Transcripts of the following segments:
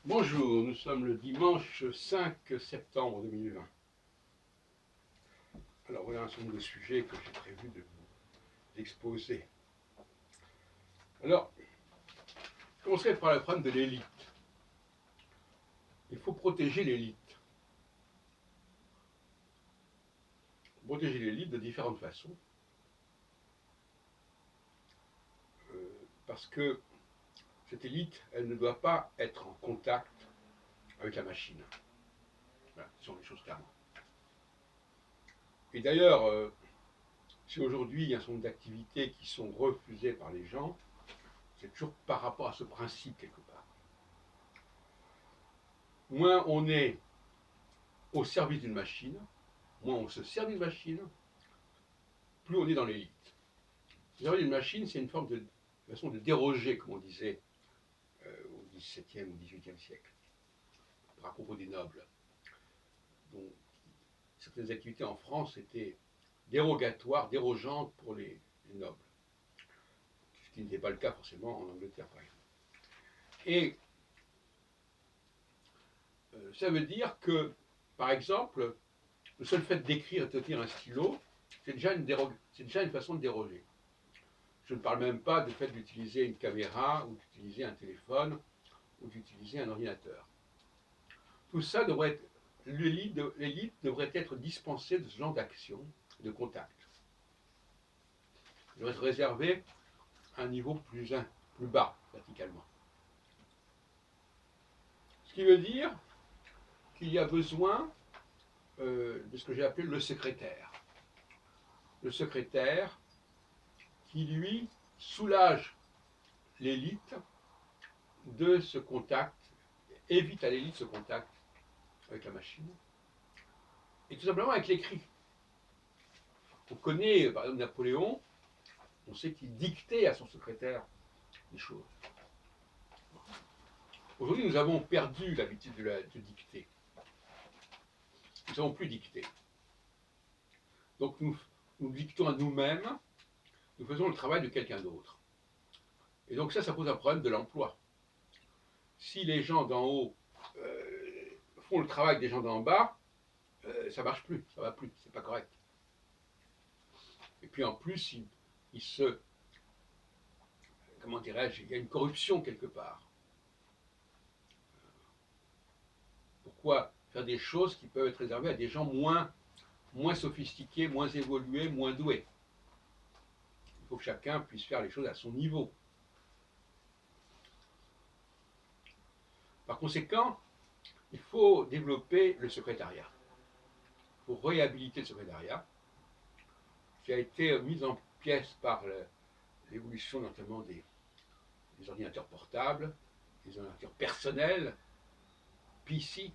Bonjour, nous sommes le dimanche 5 septembre 2020. Alors voilà un certain nombre de sujets que j'ai prévu de vous exposer. Alors, je commencerai par le problème de l'élite. Il faut protéger l'élite. Protéger l'élite de différentes façons. Parce que cette élite, elle ne doit pas être en contact avec la machine. Voilà, ce sont les choses clairement. Et d'ailleurs, si aujourd'hui il y a un certain nombre d'activités qui sont refusées par les gens, c'est toujours par rapport à ce principe quelque part. Moins on est au service d'une machine, moins on se sert d'une machine, plus on est dans l'élite. Se servir d'une machine, c'est une forme de façon de déroger, comme on disait au XVIIe ou XVIIIe siècle, à propos des nobles. Donc, certaines activités en France étaient dérogatoires, dérogeantes pour les nobles, ce qui n'était pas le cas forcément en Angleterre, par exemple. Et ça veut dire que, par exemple, le seul fait d'écrire et de tenir un stylo, c'est déjà une façon de déroger. Je ne parle même pas du fait d'utiliser une caméra, ou d'utiliser un téléphone, ou d'utiliser un ordinateur. Tout ça devrait être, l'élite devrait être dispensée de ce genre d'action, de contact. Il devrait être réservé à un niveau plus bas, verticalement. Ce qui veut dire qu'il y a besoin de ce que j'ai appelé le secrétaire. Le secrétaire qui, lui, soulage l'élite de ce contact, évite à l'élite ce contact avec la machine, et tout simplement avec l'écrit. On connaît, par exemple, Napoléon, on sait qu'il dictait à son secrétaire des choses. Aujourd'hui, nous avons perdu l'habitude de dicter. Nous ne savons plus dicter. Donc nous dictons à nous-mêmes, nous faisons le travail de quelqu'un d'autre. Et donc ça pose un problème de l'emploi. Si les gens d'en haut font le travail des gens d'en bas, ça ne marche plus, ça ne va plus, c'est pas correct. Et puis en plus, comment dirais-je, il y a une corruption quelque part. Pourquoi faire des choses qui peuvent être réservées à des gens moins sophistiqués, moins évolués, moins doués? Il faut que chacun puisse faire les choses à son niveau. Par conséquent, il faut développer le secrétariat. Il faut réhabiliter le secrétariat, qui a été mis en pièces par l'évolution notamment des ordinateurs portables, des ordinateurs personnels, PC,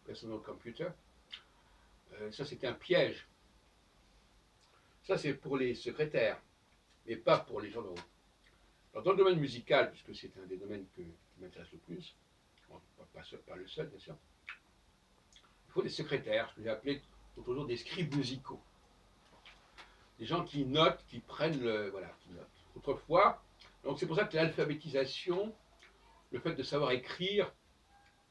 Personal Computer. Ça, c'était un piège. Ça, c'est pour les secrétaires, mais pas pour les gens d'en haut. Alors, dans le domaine musical, puisque c'est un des domaines qui m'intéresse le plus, bon, pas le seul, bien sûr, il faut des secrétaires, ce que j'ai appelé autour des scribes musicaux. Des gens qui notent, qui prennent le. Voilà, qui notent. Autrefois, donc c'est pour ça que l'alphabétisation, le fait de savoir écrire,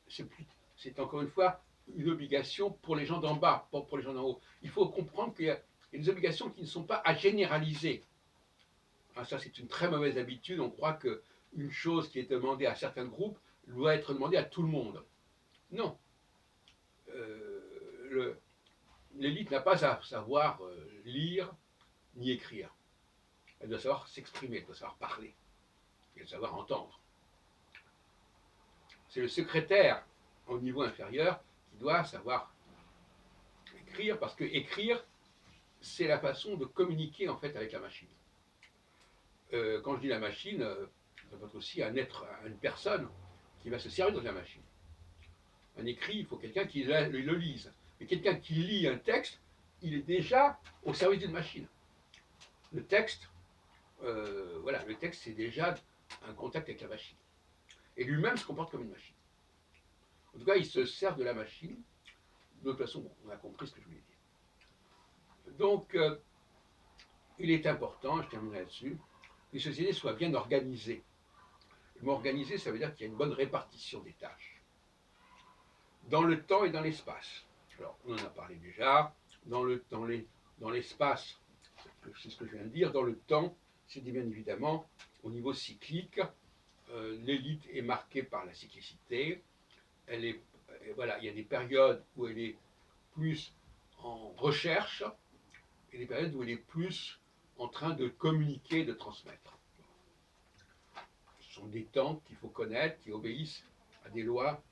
c'est encore une fois une obligation pour les gens d'en bas, pas pour les gens d'en haut. Il faut comprendre qu'il y a des obligations qui ne sont pas à généraliser. Ah, ça, c'est une très mauvaise habitude. On croit qu'une chose qui est demandée à certains groupes doit être demandée à tout le monde. Non. L'élite n'a pas à savoir lire ni écrire. Elle doit savoir s'exprimer, elle doit savoir parler, elle doit savoir entendre. C'est le secrétaire au niveau inférieur qui doit savoir écrire, parce que écrire, c'est la façon de communiquer en fait avec la machine. Quand je dis la machine, ça peut être aussi une personne qui va se servir de la machine. Un écrit, il faut quelqu'un qui le lise. Mais quelqu'un qui lit un texte, il est déjà au service d'une machine. Le texte, le texte, c'est déjà un contact avec la machine. Et lui-même se comporte comme une machine. En tout cas, il se sert de la machine. De toute façon, on a compris ce que je voulais dire. Donc, il est important, je terminerai là-dessus, que les sociétés soient bien organisées. Le mot organisé, ça veut dire qu'il y a une bonne répartition des tâches. dans le temps et dans l'espace. Alors, on en a parlé déjà, dans l'espace, c'est ce que je viens de dire, dans le temps, c'est bien évidemment au niveau cyclique, l'élite est marquée par la cyclicité, elle est, voilà, il y a des périodes où elle est plus en recherche et des périodes où elle est plus en train de communiquer, de transmettre. Ce sont des temps qu'il faut connaître, qui obéissent à des lois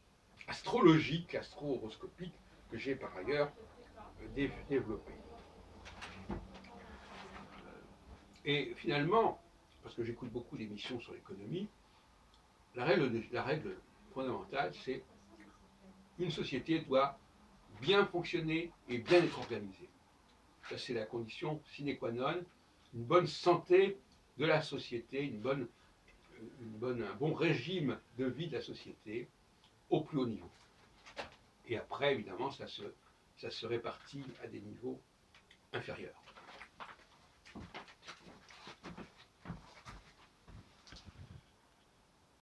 astrologiques, astro-horoscopiques, que j'ai par ailleurs développées. Et finalement, parce que j'écoute beaucoup d'émissions sur l'économie, la règle fondamentale, c'est une société doit bien fonctionner et bien être organisée. Ça, c'est la condition sine qua non, une bonne santé de la société, un bon régime de vie de la société au plus haut niveau. Et après, évidemment, ça se répartit à des niveaux inférieurs.